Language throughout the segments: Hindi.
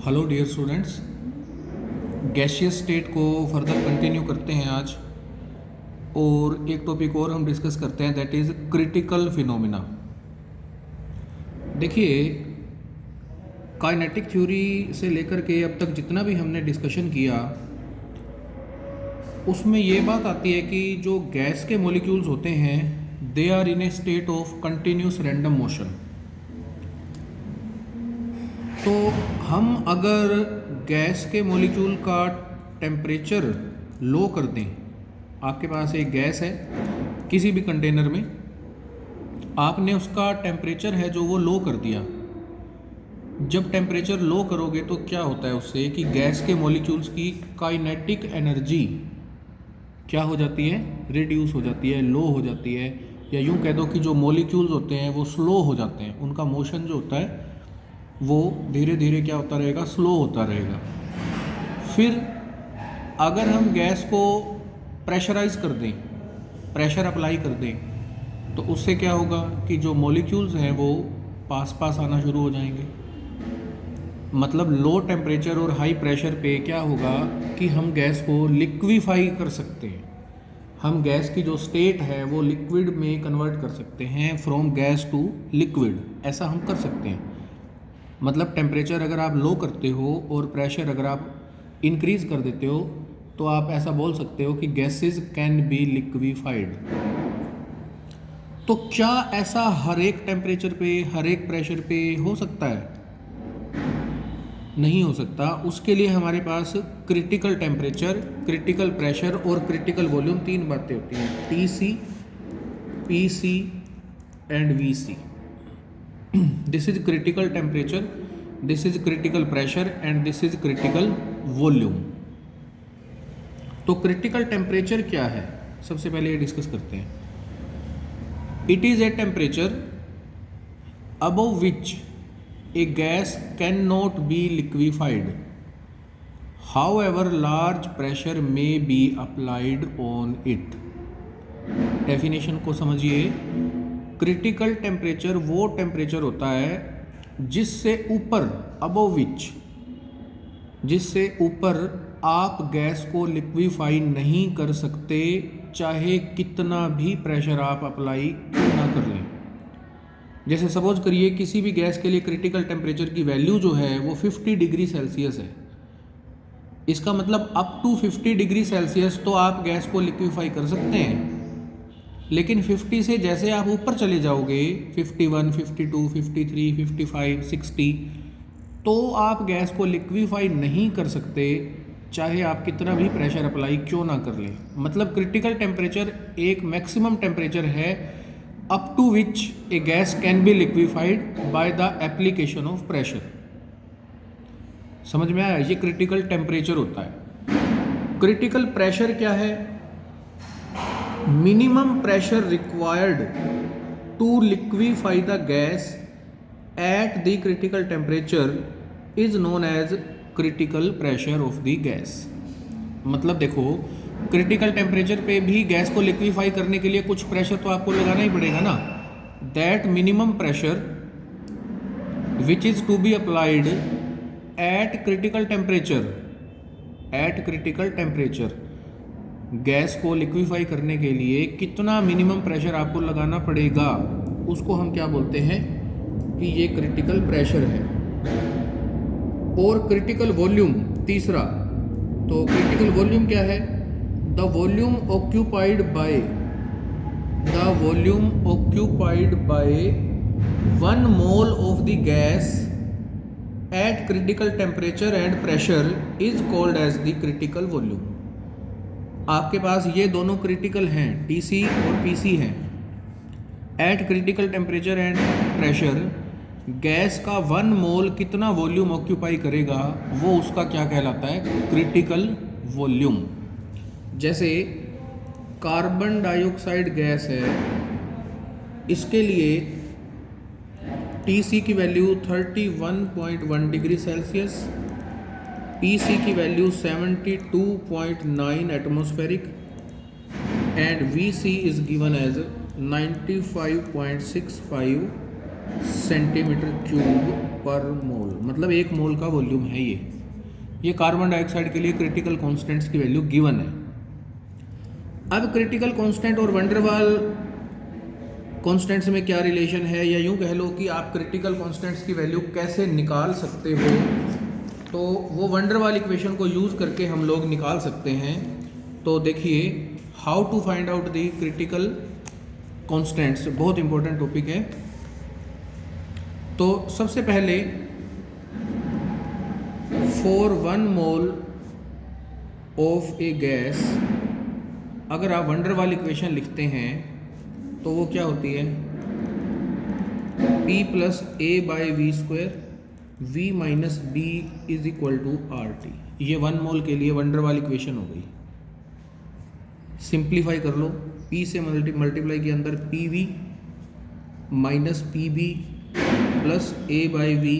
Hello dear students, gaseous state को फर्दर कंटिन्यू करते हैं आज। और एक टॉपिक और हम डिस्कस करते हैं, दैट इज़ क्रिटिकल फिनोमिना। देखिए, काइनेटिक थ्योरी से लेकर के अब तक जितना भी हमने डिस्कशन किया, उसमें ये बात आती है कि जो गैस के मॉलिक्यूल्स होते हैं, they are in a state of continuous random motion. तो हम अगर गैस के मॉलिक्यूल का टेम्परेचर लो कर दें, आपके पास एक गैस है किसी भी कंटेनर में, आपने उसका टेम्परेचर है जो वो लो कर दिया। जब टेम्परेचर लो करोगे तो क्या होता है उससे कि गैस के मॉलिक्यूल्स की काइनेटिक एनर्जी क्या हो जाती है, रिड्यूस हो जाती है, लो हो जाती है, या यूँ कह दो कि जो मॉलिक्यूल्स होते हैं वो स्लो हो जाते हैं, उनका मोशन जो होता है वो धीरे धीरे क्या होता रहेगा, स्लो होता रहेगा। फिर अगर हम गैस को प्रेशराइज कर दें, प्रेशर अप्लाई कर दें, तो उससे क्या होगा कि जो मॉलिक्यूल्स हैं वो पास पास आना शुरू हो जाएंगे। मतलब लो टेम्परेचर और हाई प्रेशर पे क्या होगा कि हम गैस को लिक्विफाई कर सकते हैं। हम गैस की जो स्टेट है वो लिक्विड में कन्वर्ट कर सकते हैं, फ्रॉम गैस टू लिक्विड, ऐसा हम कर सकते हैं। मतलब टेम्परेचर अगर आप लो करते हो और प्रेशर अगर आप इंक्रीज़ कर देते हो, तो आप ऐसा बोल सकते हो कि गैसेस कैन बी लिक्विफाइड। तो क्या ऐसा हर एक टेम्परेचर पे, हर एक प्रेशर पे हो सकता है? नहीं हो सकता। उसके लिए हमारे पास क्रिटिकल टेम्परेचर, क्रिटिकल प्रेशर और क्रिटिकल वॉल्यूम, तीन बातें होती हैं, TC, PC and VC. This is critical temperature, this is critical pressure and this is critical volume. तो क्रिटिकल टेम्परेचर क्या है, सबसे पहले ये डिस्कस करते हैं। It is a temperature above which a gas cannot be liquefied, however large pressure may be applied on it। Definition को समझिए। क्रिटिकल टेम्परेचर वो टेम्परेचर होता है जिससे ऊपर, अबव विच, जिससे ऊपर आप गैस को लिक्विफाई नहीं कर सकते, चाहे कितना भी प्रेशर आप अप्लाई ना कर लें। जैसे सपोज करिए किसी भी गैस के लिए क्रिटिकल टेम्परेचर की वैल्यू जो है वो 50 डिग्री सेल्सियस है। इसका मतलब अप टू 50 डिग्री सेल्सियस तो आप गैस को लिक्विफाई कर सकते हैं, लेकिन 50 से जैसे आप ऊपर चले जाओगे, 51, 52, 53, 55, 60, तो आप गैस को लिक्विफाई नहीं कर सकते, चाहे आप कितना भी प्रेशर अप्लाई क्यों ना कर लें। मतलब क्रिटिकल टेम्परेचर एक मैक्सिमम टेम्परेचर है up to which a gas can be liquefied by the application of pressure। समझ में आया? ये क्रिटिकल टेम्परेचर होता है। क्रिटिकल प्रेशर क्या है? Minimum pressure required to liquefy the gas at the critical temperature is known as critical pressure of the gas. मतलब देखो, क्रिटिकल टेम्परेचर पे भी गैस को लिक्विफाई करने के लिए कुछ प्रेशर तो आपको लगाना ही पड़ेगा ना। That minimum pressure which is to be applied at critical temperature, at critical temperature, gas को लिक्विफाई करने के लिए कितना मिनिमम प्रेशर आपको लगाना पड़ेगा, उसको हम क्या बोलते हैं कि ये क्रिटिकल प्रेशर है। और क्रिटिकल वॉल्यूम तीसरा, तो क्रिटिकल वॉल्यूम क्या है? The volume occupied by 1 mole of the gas at critical temperature and pressure is called as the critical volume। आपके पास ये दोनों क्रिटिकल हैं, TC और PC हैं। Eight critical temperature and pressure gas का 1 मोल कितना वॉल्यूम ऑक्यूपाई करेगा, वो उसका क्या कहलाता है? Critical volume. जैसे कार्बन डाइऑक्साइड गैस है, इसके लिए TC की वैल्यू 31.1 डिग्री सेल्सियस, PC की value 72.9 atmospheric and VC is given as 95.65 centimetre cube per mole, मतलब 1 मोल का वॉल्यूम है ये कार्बन डाइऑक्साइड के लिए क्रिटिकल कॉन्स्टेंट्स की वैल्यू गिवन है। अब क्रिटिकल कांस्टेंट और वंडर वाल कांस्टेंट्स में क्या रिलेशन है, या यूं कह लो कि आप क्रिटिकल कांस्टेंट्स की वैल्यू कैसे निकाल सकते हो, तो वो वंडर वाल इक्वेशन को यूज़ करके हम लोग निकाल सकते हैं। तो देखिए, how to find out the critical constants, बहुत इंपॉर्टेंट टॉपिक है। तो सबसे पहले for 1 mole of a gas, अगर आप वंडर वाल इक्वेशन लिखते हैं तो वो क्या होती है, P plus a by V square V minus b is equal to R T. ये 1 मोल के लिए वंडर वाल इक्वेशन हो गई। सिंप्लीफाई कर लो, P से मल्टीप्लाई के अंदर P V minus P b plus a by V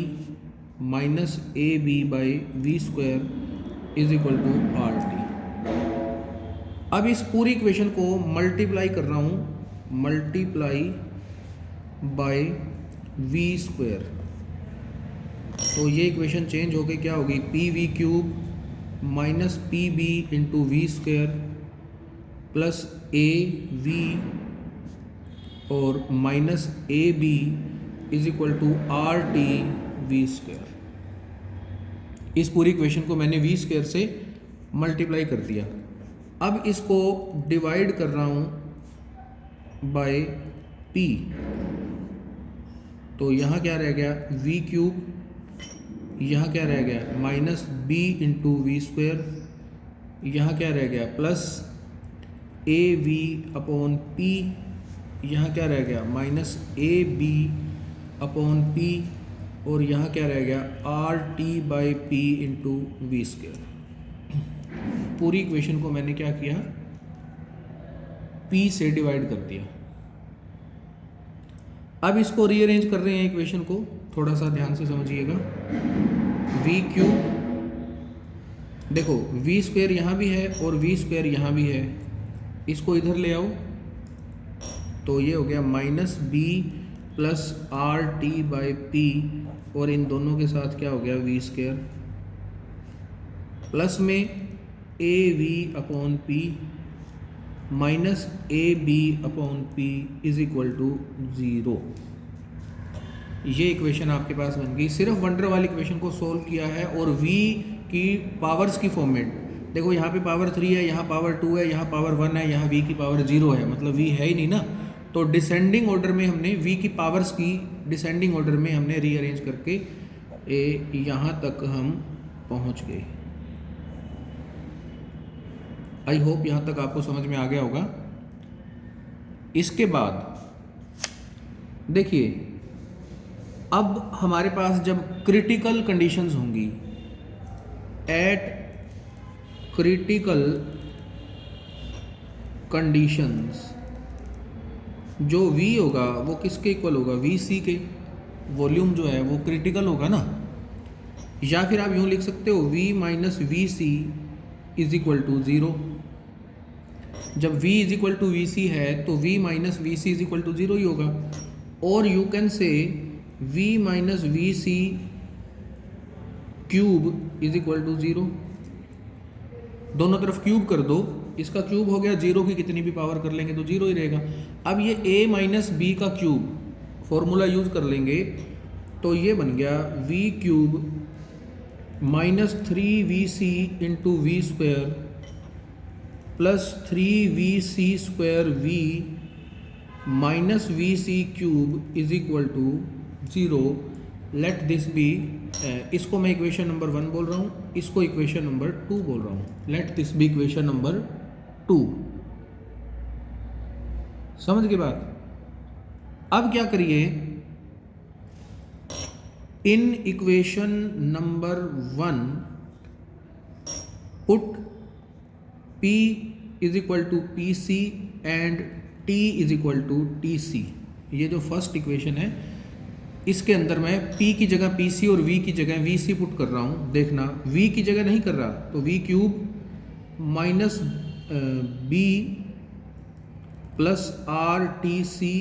minus A B by V square is equal to R T. अब इस पूरी इक्वेशन को मल्टीप्लाई कर रहा हूँ, मल्टीप्लाई बाय वी स्क्वायर, तो ये इक्वेशन चेंज हो गई, क्या होगी, P V cube minus P B into V square plus ए वी और minus A B is equal to R T V square. इस पूरी इक्वेशन को मैंने वी स्क्वायर से मल्टीप्लाई कर दिया। अब इसको डिवाइड कर रहा हूँ बाय p, तो यहाँ क्या रह गया, v क्यूब, यहाँ क्या रह गया minus b into V square, यहाँ क्या रह गया प्लस ए वी अपॉन पी, यहाँ क्या रह गया माइनस ए बी अपॉन पी, और यहाँ क्या रह गया R T by P into V square. पूरी इक्वेशन को मैंने क्या किया, P से डिवाइड कर दिया। अब इसको रीअरेंज कर रहे हैं इक्वेशन को, थोड़ा सा ध्यान से समझिएगा। V क्यूब, देखो वी स्क्वायर यहाँ भी है और वी स्क्वायर यहाँ भी है, इसको इधर ले आओ तो ये हो गया minus b plus R T by P, और इन दोनों के साथ क्या हो गया वी स्क्वायर, प्लस में a V upon P minus A b upon P is equal to 0। ये इक्वेशन आपके पास बन गई। सिर्फ वंडर वाली इक्वेशन को सोल्व किया है और v की पावर्स की फॉर्म में, देखो यहाँ पे पावर 3 है, यहाँ पावर 2 है, यहाँ पावर 1 है, यहाँ v की पावर 0 है, मतलब v है ही नहीं ना। तो डिसेंडिंग ऑर्डर में हमने v की पावर्स की डिसेंडिंग ऑर्डर में हमने रीअरेंज करके यहाँ तक हम पहुँच गए। आई होप यहाँ तक आपको समझ में आ गया होगा। इसके बाद देखिए, अब हमारे पास जब क्रिटिकल कंडीशंस होंगी, एट क्रिटिकल कंडीशंस, जो V होगा वो किसके इक्वल होगा, VC के। वॉल्यूम जो है वो क्रिटिकल होगा ना, या फिर आप यूँ लिख सकते हो V minus V C is equal to 0। जब V is equal to V C है तो V minus V C is equal to 0 ही होगा। और you can say V minus V C cube is equal to 0। दोनों तरफ क्यूब कर दो, इसका क्यूब हो गया 0 की कितनी भी पावर कर लेंगे तो 0 ही रहेगा। अब ये a माइनस बी का क्यूब फॉर्मूला यूज कर लेंगे तो ये बन गया v cube minus 3vc into V square plus 3vc square v minus V C cube is equal to 0। Let this be, इसको मैं इक्वेशन नंबर 1 बोल रहा हूँ, इसको इक्वेशन नंबर 2 बोल रहा हूँ। Let this be equation number 2। समझ गए बात। अब क्या करिए, in equation number 1 put P is equal to P C and T is equal to T C. ये जो फर्स्ट इक्वेशन है इसके अंदर मैं P की जगह PC और V की जगह VC पुट कर रहा हूँ। देखना V की जगह नहीं कर रहा तो V cube minus B plus R T C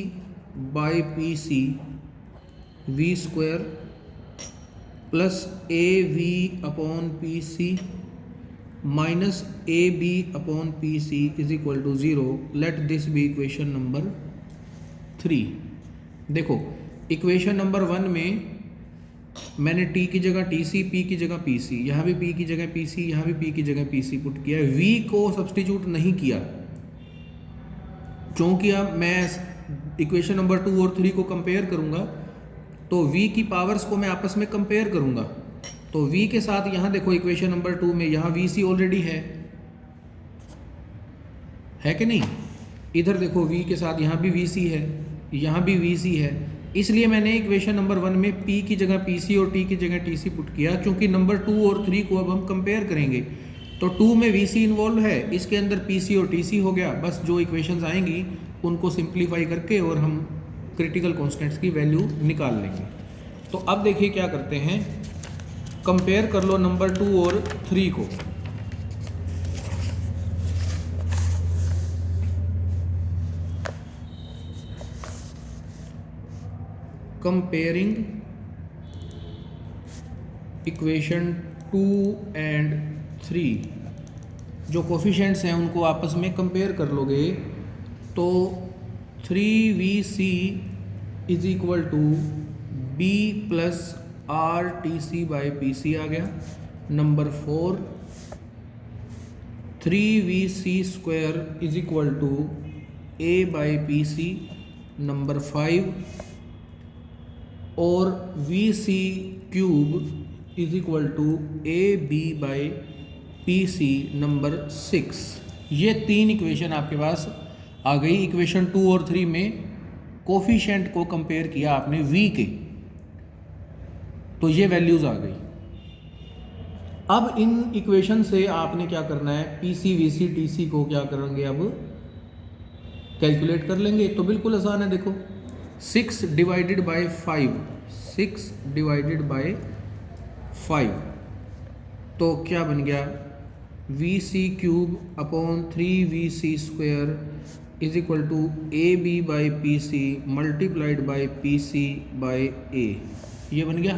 by P C V square plus A V upon P C minus A b upon P C is equal to 0। Let this be equation number 3। देखो इक्वेशन नंबर 1 में मैंने t की जगह टी सी, p की जगह पी सी, यहाँ भी p की जगह पी सी, यहाँ भी p की जगह पी सी पुट किया है। v को सब्सटीट्यूट नहीं किया क्योंकि अब मैं इक्वेशन नंबर 2 और 3 को कंपेयर करूँगा तो v की पावर्स को मैं आपस में कंपेयर करूँगा। तो v के साथ यहाँ देखो इक्वेशन नंबर 2 में यहाँ वी सी ऑलरेडी है कि नहीं। इधर देखो v के साथ यहाँ भी वी सी है, यहाँ भी वी सी है, इसलिए मैंने इक्वेशन नंबर 1 में p की जगह पी सी और t की जगह टी सी पुट किया क्योंकि नंबर 2 और 3 को अब हम कंपेयर करेंगे। तो 2 में वी सी इन्वॉल्व है, इसके अंदर पी सी और टी सी हो गया। बस जो इक्वेशंस आएंगी उनको सिंप्लीफाई करके और हम क्रिटिकल कॉन्स्टेंट्स की वैल्यू निकाल लेंगे। तो अब देखिए क्या करते हैं, कंपेयर कर लो नंबर 2 और 3 को। कंपेयरिंग इक्वेशन 2 एंड 3, जो कोफिशिएंट्स हैं उनको आपस में कंपेयर कर लोगे तो 3vc is equal to b plus R T C by P C आ गया। Number 4 3vc square is equal to a by P C. Number 5 और V C cube is equal to A B by P C. Number 6। ये 3 इक्वेशन आपके पास आ गई। इक्वेशन 2 और 3 में कोफिशिएंट को कंपेयर किया आपने v के, तो ये वैल्यूज आ गई। अब इन इक्वेशन से आपने क्या करना है, P C V C T C को क्या करेंगे, अब कैलकुलेट कर लेंगे। तो बिल्कुल आसान है, देखो 6 डिवाइडेड बाय 5, 6 डिवाइडेड बाय 5 तो क्या बन गया, V C cube upon 3vc square is equal to A B by P C multiplied by P C by A. ये बन गया।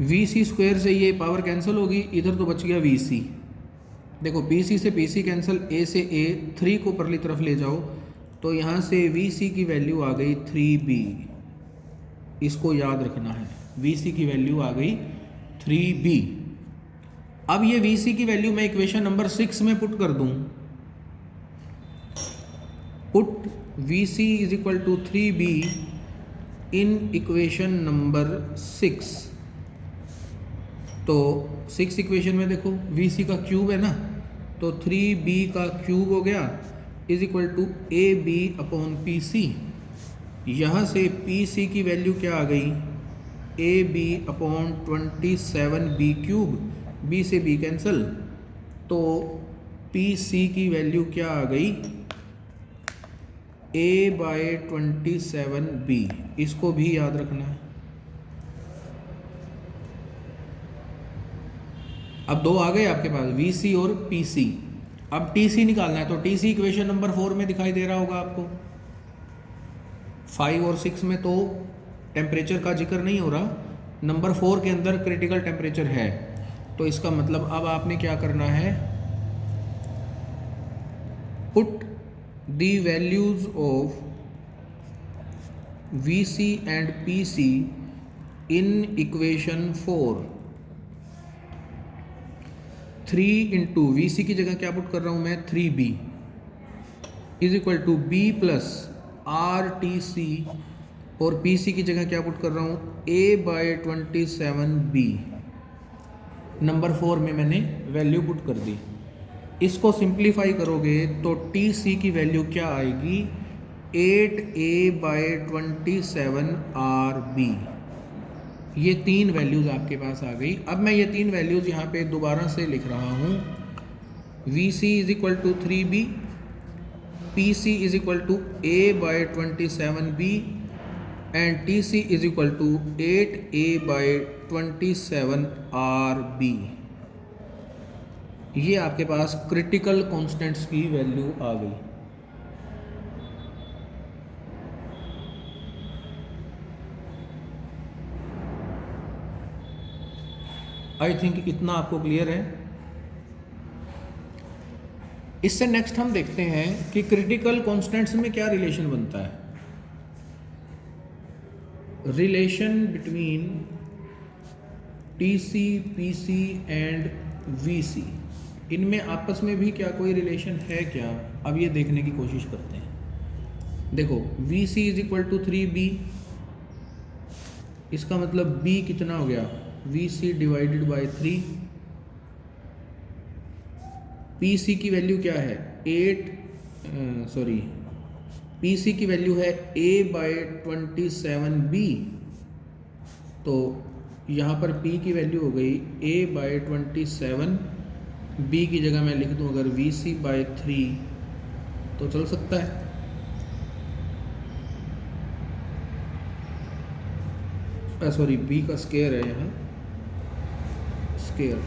वी सी स्क्वायर से ये पावर कैंसिल होगी, इधर तो बच गया वी सी। देखो पी सी से पी सी कैंसिल, ए से ए, 3 को परली तरफ ले जाओ तो यहाँ से वी सी की वैल्यू आ गई 3b। इसको याद रखना है, वी सी की वैल्यू आ गई 3b। अब ये वी सी की वैल्यू मैं इक्वेशन नंबर 6 में पुट कर दूं। Put V C is equal to 3b in equation number 6। तो 6 इक्वेशन में देखो वी सी का क्यूब है ना, तो 3b का क्यूब हो गया is equal to A b upon P C. यहाँ से पी सी की वैल्यू क्या आ गई, a b upon 27b cube, b से b कैंसिल, तो पी सी की वैल्यू क्या आ गई, a बाय 27b। इसको भी याद रखना है। अब 2 आ गए आपके पास, वी सी और पी सी। अब टी सी निकालना है, तो टी सी इक्वेशन नंबर 4 में दिखाई दे रहा होगा आपको। 5 और 6 में तो टेम्परेचर का जिक्र नहीं हो रहा, नंबर 4 के अंदर क्रिटिकल टेम्परेचर है। तो इसका मतलब अब आपने क्या करना है, put the values of V C and P C in equation 4। 3 into V C की जगह क्या पुट कर रहा हूँ मैं, 3b is equal to b plus R T C, और पी सी की जगह क्या पुट कर रहा हूँ, a बाय 27b। नंबर 4 में मैंने वैल्यू पुट कर दी। इसको सिंप्लीफाई करोगे तो टी सी की वैल्यू क्या आएगी, 8a बाय 27rb। ये 3 वैल्यूज़ आपके पास आ गई। अब मैं ये 3 वैल्यूज़ यहाँ पे दोबारा से लिख रहा हूँ। V C is equal to 3b, P C is equal to a by 27b and T C is equal to 8a by 27rb। ये आपके पास क्रिटिकल कॉन्स्टेंट्स की वैल्यू आ गई। आई थिंक इतना आपको क्लियर है। इससे नेक्स्ट हम देखते हैं कि क्रिटिकल कॉन्स्टेंट्स में क्या रिलेशन बनता है। Relation between TC, PC and VC, इनमें आपस में भी क्या कोई रिलेशन है क्या, अब ये देखने की कोशिश करते हैं। देखो VC is equal to 3b, इसका मतलब b कितना हो गया, वीसी डिवाइडेड बाय 3। पीसी की वैल्यू क्या है, पीसी की वैल्यू है a/27b, तो यहाँ पर p की वैल्यू हो गई a/27, b की जगह मैं लिख दूँ अगर vc/3 तो चल सकता है। सॉरी b का स्केयर है यहाँ, स्केयर,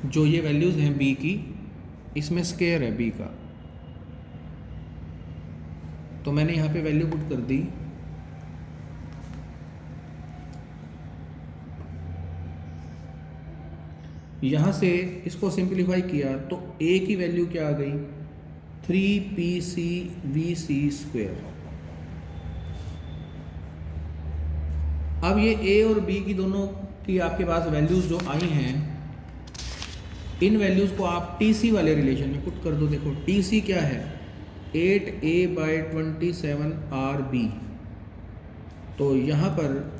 जो ये वैल्यूज़ हैं b की, इसमें स्केयर है b का, तो मैंने यहाँ पे वैल्यू पुट कर दी। यहाँ से इसको सिंप्लीफाई किया तो a की वैल्यू क्या आ गई, 3pcvc²। अब ये a और b की दोनों की आपके पास वैल्यूज़ जो आई हैं, इन वैल्यूज़ को आप TC वाले रिलेशन में पुट कर दो। देखो TC क्या है, 8a/27rb, तो यहाँ पर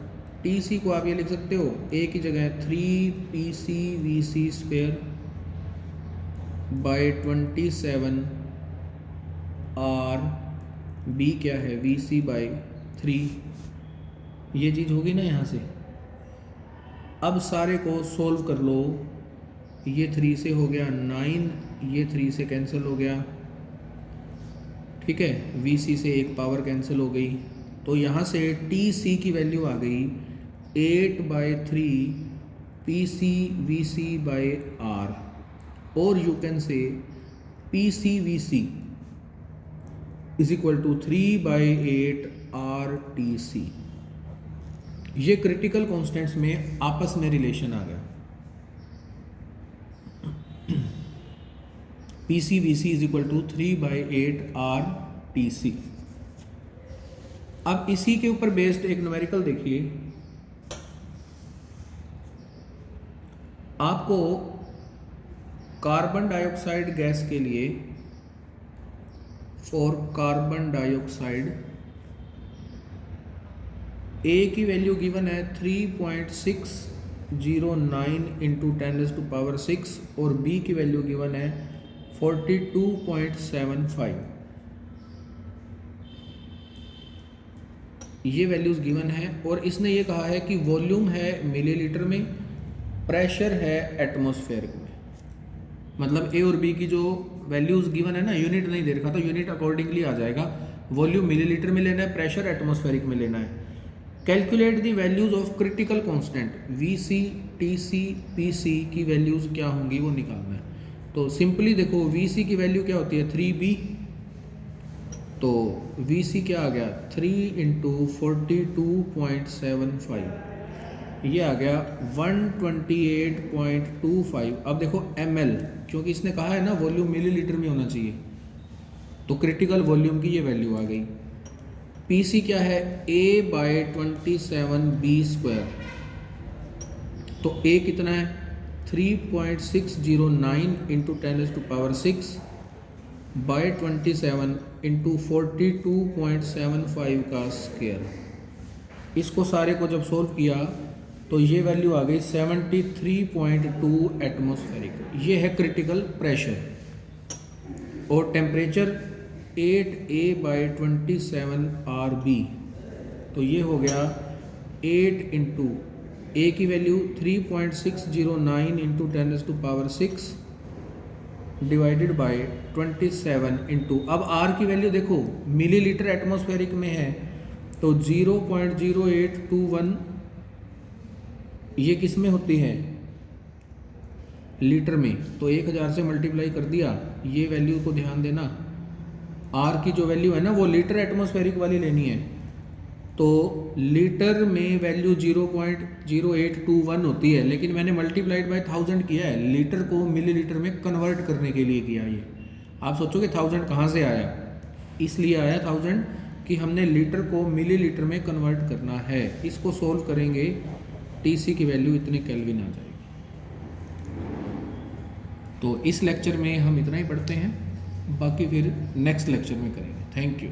TC को आप ये लिख सकते हो, a की जगह 3pcvc²/27 और b क्या है, vc/3, ये चीज़ होगी ना यहाँ से। अब सारे को सोल्व कर लो, ये 3 से हो गया 9, ये 3 से कैंसिल हो गया, ठीक है, VC से एक पावर कैंसिल हो गई, तो यहाँ से TC की वैल्यू आ गई 8/3 PCVC/R, और you can say PCVC is equal to 3/8 RTC। ये क्रिटिकल कॉन्स्टेंट्स में आपस में रिलेशन आ गया। PCVC is equal to 3/8 RTC। अब इसी के ऊपर बेस्ड एक न्यूमेरिकल देखिए, आपको कार्बन डाइऑक्साइड गैस के लिए, फॉर कार्बन डाइऑक्साइड A की वैल्यू गिवन है 3.609 इंटू 10⁻⁶, और B की वैल्यू गिवन है 42.75। ये वैल्यूज़ गिवन है, और इसने ये कहा है कि वॉल्यूम है मिलीलीटर में, प्रेशर है एटमॉस्फेरिक में। मतलब A और B की जो वैल्यूज़ गिवन है ना, यूनिट नहीं दे रखा तो यूनिट अकॉर्डिंगली आ जाएगा। वॉल्यूम मिलीलीटर में लेना है, प्रेशर एटमॉस्फेरिक में लेना है। Calculate the values of critical constant, VC, TC, PC की वैल्यूज़ क्या होंगी वो निकालना है। तो सिंपली देखो VC की वैल्यू क्या होती है 3B, तो VC क्या आ गया 3 इंटू 42.75, ये आ गया 128.25। अब देखो ml, क्योंकि इसने कहा है ना वॉल्यूम मिलीलीटर में होना चाहिए, तो क्रिटिकल वॉल्यूम की ये वैल्यू आ गई। PC क्या है a/27b², तो A कितना है 3.609 इंटू 10⁻⁶/27 इंटू 42.75 का स्क्वायर। इसको सारे को जब सोल्व किया तो ये वैल्यू आ गई 73.2 एटमॉस्फेरिक। ये है क्रिटिकल प्रेशर, और टेम्परेचर 8a/27 RB, तो ये हो गया 8 इंटू A की value 3.609 into 10⁻⁶ divided by 27 into, अब R की वैल्यू देखो मिलीलीटर एटमॉस्फेरिक में है, तो 0.0821 ये किस में होती है, लीटर में, तो 1000 से मल्टीप्लाई कर दिया। ये वैल्यू को ध्यान देना, R की जो वैल्यू है ना वो लीटर एटमॉस्फेरिक वाली लेनी है, तो लीटर में वैल्यू 0.0821 होती है, लेकिन मैंने मल्टीप्लाइड बाय 1000 किया है, लीटर को मिलीलीटर में कन्वर्ट करने के लिए किया। ये आप सोचोगे 1000 कहाँ से आया, इसलिए आया 1000 कि हमने लीटर को मिलीलीटर में कन्वर्ट करना है। इसको सोल्व करेंगे, टीसी की वैल्यू इतने केल्विन आ जाएगी। तो इस लेक्चर में हम इतना ही पढ़ते हैं, बाकी फिर नेक्स्ट लेक्चर में करेंगे। Thank you.